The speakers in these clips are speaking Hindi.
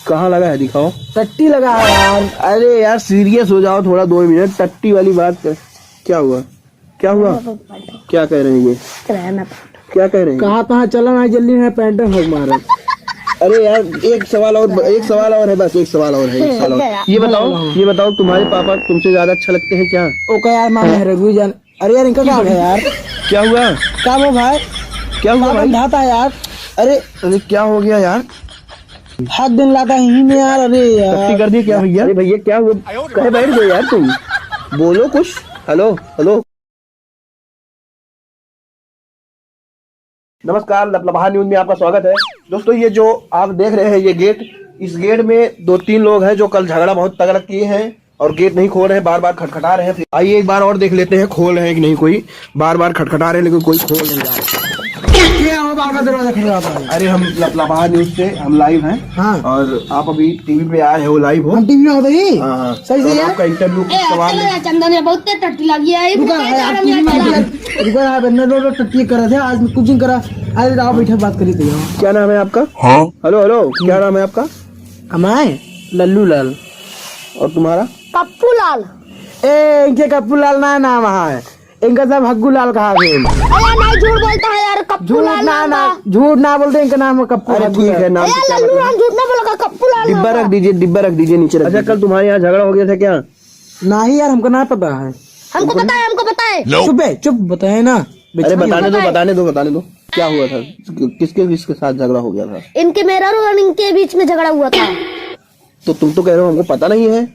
कहाँ लगा है दिखाओ। टट्टी लगा है यार। अरे यार सीरियस हो जाओ थोड़ा, 2 मिनट। टट्टी वाली बात कर, क्या हुआ क्या हुआ, क्या कह रहे हैं ये, क्या कह रहे हैं? कहाँ चला ना, जल्दी है पैंट भग मारा। अरे यार एक सवाल और है, बस एक सवाल और है, एक सवाल और। ये बताओ तुम्हारे पापा तुमसे ज्यादा अच्छा लगते हैं क्या? ओके यार मामा है रघु जान। अरे यार इनका क्या है यार, क्या हुआ, क्या वो भाई, क्या हुआ भाई? लाता है यार। अरे क्या हो गया यार? हर दिन लाता ही में यार। अरे यार टट्टी कर दी क्या भैया? अरे भैया क्या हुआ, कहे बैठ गए यार तुम, बोलो कुछ। हेलो हेलो, नमस्कार, लपलपाहा न्यूज में आपका स्वागत है। दोस्तों ये जो आप देख रहे हैं ये गेट, इस गेट में 2-3 लोग हैं जो कल झगड़ा बहुत तगड़ा किए हैं और गेट नहीं खोल रहे हैं, बार बार खटखटा रहे हैं। आइए एक बार और देख लेते हैं खोल रहे हैं कि नहीं। कोई बार बार खटखटा रहे हैं लेकिन कोई खोल नहीं रहा है। दरवाजा खटखटाता है। अरे हम लपलपाहा न्यूज से हम लाइव हैं। हाँ। और आप अभी टीवी पे आए हो, लाइव हो। हम टीवी में होते ही। हाँ, सही से यार। आपका इंटरव्यू सवाल चंदन बहुत टट्टी लगी है। टट्टी कर रहे थे आज, कुछ दिन करा। अरे आओ बैठे बात करी थे। क्या नाम है आपका? हाँ। हेलो हेलो, क्या नाम है आपका? हमारे लल्लू लाल। और तुम्हारा? पप्पू लाल। ए इनके कप्पू लाल ना नाम है, इनका सब हग्गू लाल कहा गया। नहीं झूठ बोलता है यार, कप्पू लाल ना झूठ ना बोलते, इनका नाम है कप्पू। अरे ठीक है, नाम लल्लू लाल झूठ ना बोला, कप्पू लाल। डिब्बा रख दीजिए, डिब्बा रख दीजिए नीचे। अच्छा कल तुम्हारे यहाँ झगड़ा हो गया था क्या? नहीं यार हमको ना पता है। हमको पता है, हमको पता है। चुप बताए ना। अरे बताने दो क्या हुआ था, किसके साथ झगड़ा हो गया था? इनके मेरा और इनके बीच में झगड़ा हुआ था। तो तुम तो कह रहे हो हमको पता नहीं है।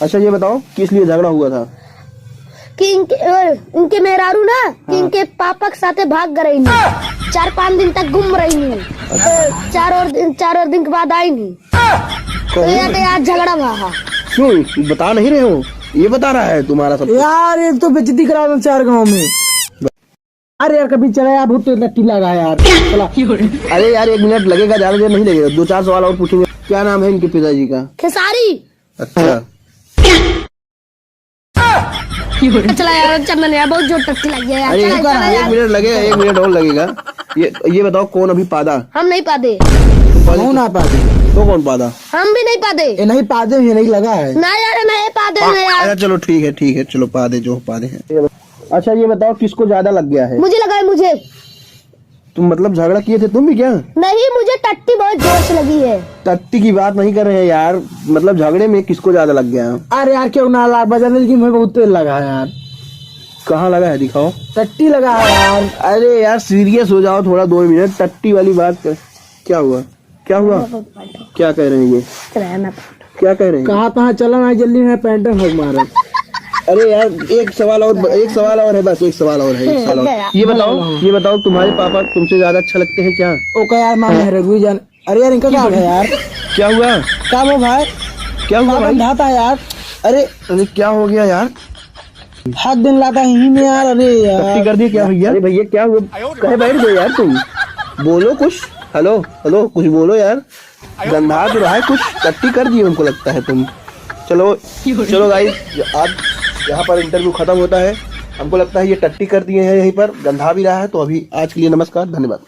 अच्छा ये बताओ किस लिए झगड़ा हुआ था? कि इनके मेहरारू ना, कि इनके पापा के साथ भाग गई नहीं, 4-5 दिन तक घूम रही नहीं। चार और दिन के बाद आई नहीं, तो आज झगड़ा हुआ। क्यों बता नहीं रहे हो? ये बता रहा है तुम्हारा सब यार। एक तो बेइज्जती करा दो 4 गाँव में। अरे यार कभी चला यार, बहुत टट्टी लगा यार। चला। अरे यार 1 मिनट लगेगा, ज्यादा देर नहीं लगेगा। 2-4 सवाल और पूछेंगे। क्या नाम है इनके पिताजी का? खेसारी। अच्छा चला यार चंदन यार, बहुत जोर टट्टी लगी है यार। अरे 1 मिनट लगेगा, 1 मिनट और लगेगा। ये बताओ कौन अभी पादा? हम नहीं पादे। कौन ना पादे? तो कौन पादा? हम भी नहीं पादे। ये नहीं पादे, ये नहीं लगा है ना यार, नहीं पादे हैं यार। अच्छा चलो ठीक है, चलो पादे जो पादे हैं। अच्छा ये बताओ किसको ज्यादा लग गया है? मुझे लगा है, मुझे। तुम मतलब झगड़ा किए थे तुम भी क्या? नहीं, मुझे टट्टी बहुत जोर से लगी है। टट्टी की बात नहीं कर रहे हैं यार, मतलब झगड़े में किसको ज्यादा लग गया? अरे यार क्यों ना ला बजाने की, मैं बहुत तेल लगा है यार। कहाँ लगा है दिखाओ। टट्टी लगा है यार। अरे यार सीरियस हो जाओ थोड़ा, 2 मिनट। टट्टी वाली बात कर, क्या हुआ क्या हुआ, क्या कह रहे हैं ये, क्या कह रहे हैं? कहाँ चला ना, जल्दी है पैंट भग मारा। अरे यार एक सवाल और है, बस एक सवाल और है, एक सवाल और। ये बताओ तुम्हारे पापा तुमसे ज्यादा अच्छा लगते हैं क्या? ओके यार मामा है रघु जान। अरे यार इनका क्या है यार, क्या हुआ, क्या वो भाई, क्या हुआ भाई? लाता है यार। अरे क्या हो गया यार? हर दिन लाता ही में यार। अरे यार टट्टी कर दी क्या भैया? अरे भैया क्या हुआ, कहे बैठ गए यार तुम, बोलो कुछ। हेलो हेलो, कुछ बोलो यार, गंधा तो रहा है कुछ। टट्टी कर दी हमको लगता है तुम। चलो गाइस, आज यहाँ पर इंटरव्यू खत्म होता है। हमको लगता है ये टट्टी कर दिए हैं, यहीं पर गंधा भी रहा है। तो अभी आज के लिए नमस्कार, धन्यवाद।